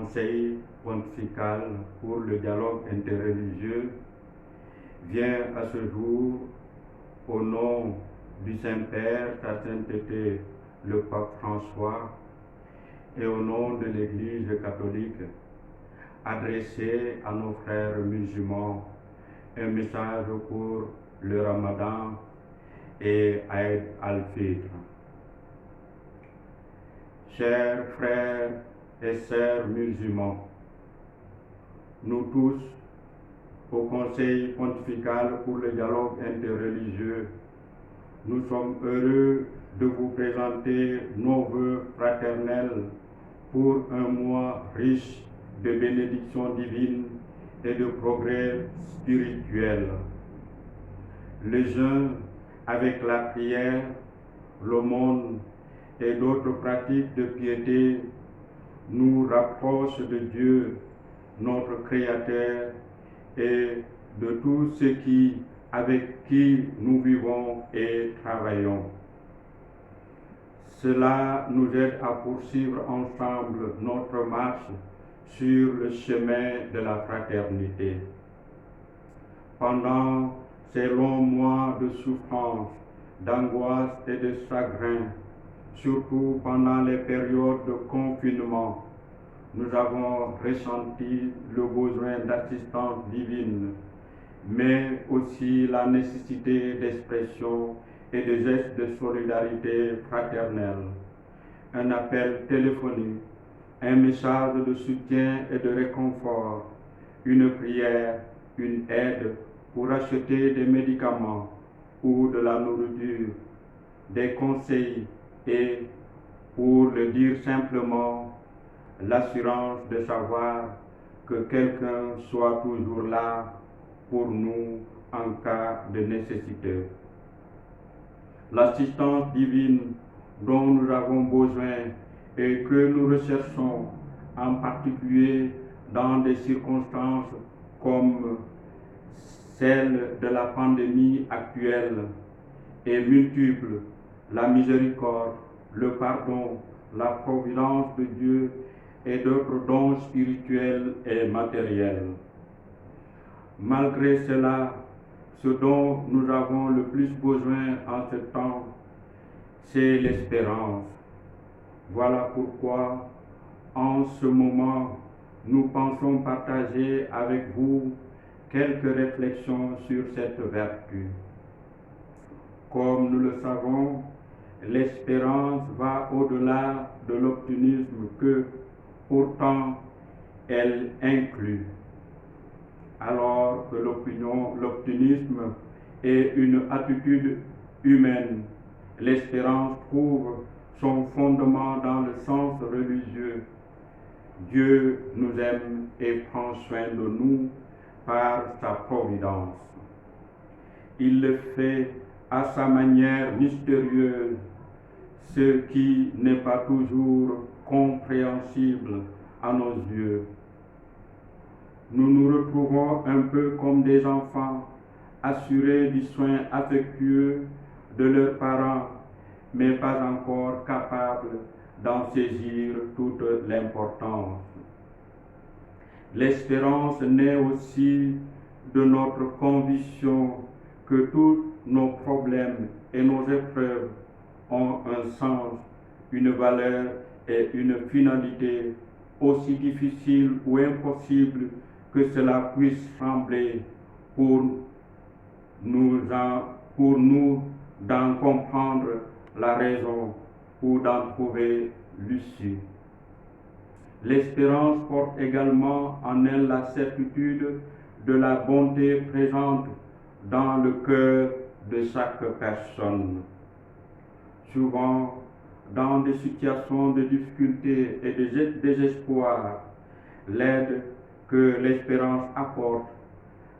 Conseil pontifical pour le dialogue interreligieux vient à ce jour, au nom du Saint-Père, sa sainteté, le pape François, et au nom de l'Église catholique, adresser à nos frères musulmans un message pour le Ramadan et Aïd al-Fitr. Chers frères et sœurs musulmans, nous tous, au Conseil pontifical pour le dialogue interreligieux, nous sommes heureux de vous présenter nos vœux fraternels pour un mois riche de bénédictions divines et de progrès spirituel. Le jeûne avec la prière, l'aumône et d'autres pratiques de piété nous rapprochent de Dieu, notre Créateur, et de tous ceux avec qui nous vivons et travaillons. Cela nous aide à poursuivre ensemble notre marche sur le chemin de la fraternité. Pendant ces longs mois de souffrance, d'angoisse et de chagrin, surtout pendant les périodes de confinement, nous avons ressenti le besoin d'assistance divine, mais aussi la nécessité d'expression et de gestes de solidarité fraternelle. Un appel téléphonique, un message de soutien et de réconfort, une prière, une aide pour acheter des médicaments ou de la nourriture, des conseils et, pour le dire simplement, l'assurance de savoir que quelqu'un soit toujours là pour nous en cas de nécessité. L'assistance divine dont nous avons besoin et que nous recherchons, en particulier dans des circonstances comme celle de la pandémie actuelle, est multiple. La miséricorde, le pardon, la providence de Dieu et d'autres dons spirituels et matériels. Malgré cela, ce dont nous avons le plus besoin en ce temps, c'est l'espérance. Voilà pourquoi, en ce moment, nous pensons partager avec vous quelques réflexions sur cette vertu. Comme nous le savons, l'espérance va au-delà de l'optimisme que, pourtant, elle inclut. Alors que l'optimisme est une attitude humaine, l'espérance trouve son fondement dans le sens religieux. Dieu nous aime et prend soin de nous par sa providence. Il le fait à sa manière mystérieuse, ce qui n'est pas toujours compréhensible à nos yeux. Nous nous retrouvons un peu comme des enfants, assurés du soin affectueux de leurs parents, mais pas encore capables d'en saisir toute l'importance. L'espérance naît aussi de notre conviction que tous nos problèmes et nos épreuves ont un sens, une valeur et une finalité, aussi difficile ou impossible que cela puisse sembler pour nous d'en comprendre la raison ou d'en trouver l'issue. L'espérance porte également en elle la certitude de la bonté présente dans le cœur de chaque personne. Souvent, dans des situations de difficulté et de désespoir, l'aide que l'espérance apporte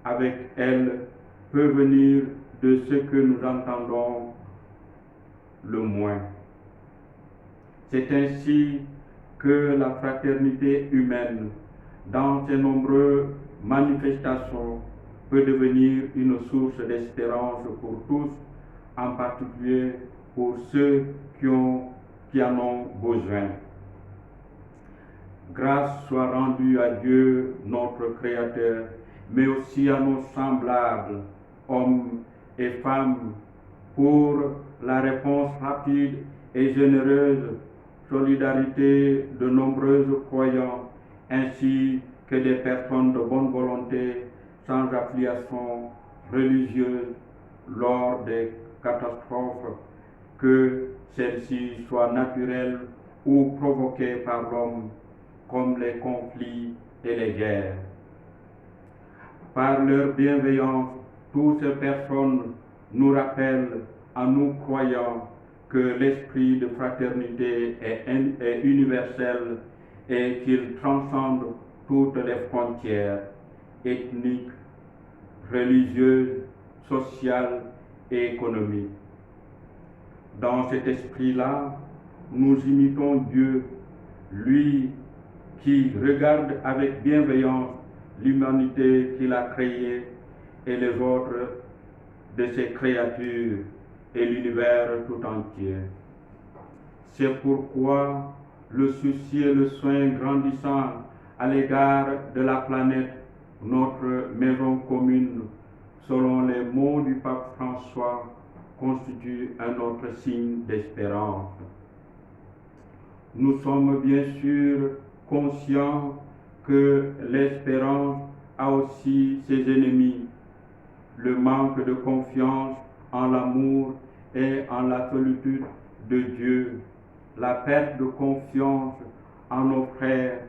avec elle peut venir de ce que nous entendons le moins. C'est ainsi que la fraternité humaine, dans ses nombreuses manifestations, peut devenir une source d'espérance pour tous, en particulier pour ceux qui en ont besoin. Grâce soit rendue à Dieu, notre Créateur, mais aussi à nos semblables, hommes et femmes, pour la réponse rapide et généreuse solidarité de nombreux croyants, ainsi que des personnes de bonne volonté sans affiliation religieuse lors des catastrophes, que celles-ci soient naturelles ou provoquées par l'homme, comme les conflits et les guerres. Par leur bienveillance, toutes ces personnes nous rappellent, en nous croyant, que l'esprit de fraternité est universel et qu'il transcende toutes les frontières ethniques, religieuses, sociales et économiques. Dans cet esprit-là, nous imitons Dieu, lui qui regarde avec bienveillance l'humanité qu'il a créée et les autres de ses créatures et l'univers tout entier. C'est pourquoi le souci et le soin grandissant à l'égard de la planète, notre maison commune, selon les mots du pape François, constitue un autre signe d'espérance. Nous sommes bien sûr conscients que l'espérance a aussi ses ennemis, le manque de confiance en l'amour et en la solitude de Dieu, la perte de confiance en nos frères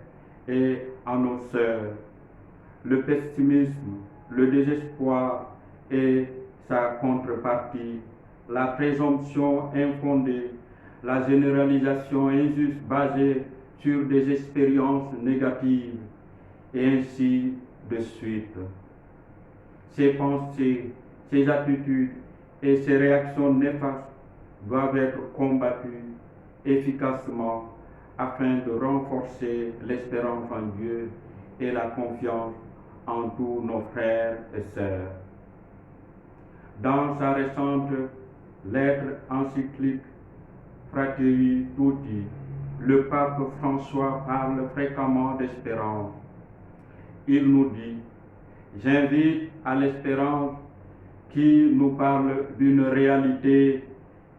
et en nos sœurs, le pessimisme, le désespoir et sa contrepartie, la présomption infondée, la généralisation injuste basée sur des expériences négatives, et ainsi de suite. Ces pensées, ces attitudes et ces réactions néfastes doivent être combattues efficacement afin de renforcer l'espérance en Dieu et la confiance en tous nos frères et sœurs. Dans sa récente lettre encyclique Fratelli Tutti, le pape François parle fréquemment d'espérance. Il nous dit: j'invite à l'espérance qui nous parle d'une réalité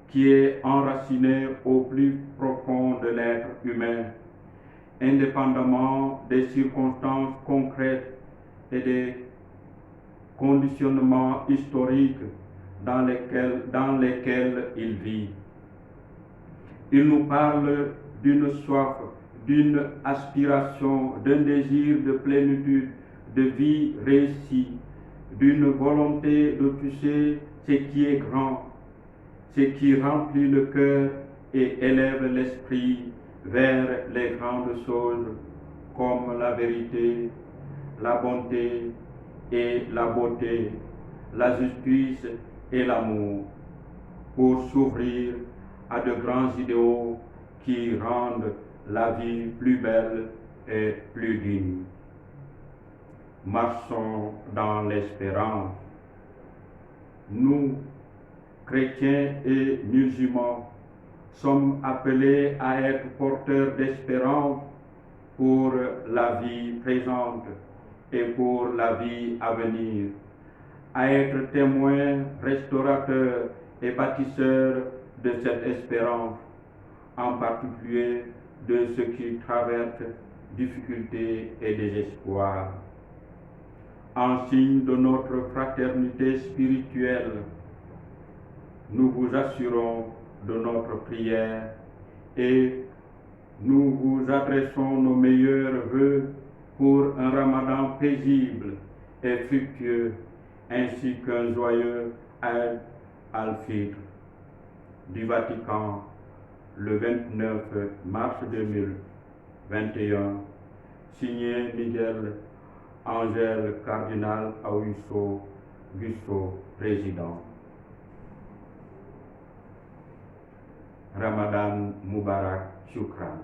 qui est enracinée au plus profond de l'être humain, indépendamment des circonstances concrètes et des conditionnements historiques dans lesquels il vit. Il nous parle d'une soif, d'une aspiration, d'un désir de plénitude, de vie réussie, d'une volonté de toucher ce qui est grand, ce qui remplit le cœur et élève l'esprit vers les grandes choses comme la vérité, la bonté et la beauté, la justice et l'amour, pour s'ouvrir à de grands idéaux qui rendent la vie plus belle et plus digne. Marchons dans l'espérance. Nous, chrétiens et musulmans, sommes appelés à être porteurs d'espérance pour la vie présente et pour la vie à venir, à être témoins, restaurateurs et bâtisseurs de cette espérance, en particulier de ceux qui traversent difficultés et désespoir. En signe de notre fraternité spirituelle, nous vous assurons de notre prière et nous vous adressons nos meilleurs vœux pour un Ramadan paisible et fructueux, ainsi qu'un joyeux Eid al-Fitr. Du Vatican, le 29 mars 2021, signé Miguel Angel Cardinal Augusto Gusto, président. Ramadan Mubarak, Shukran.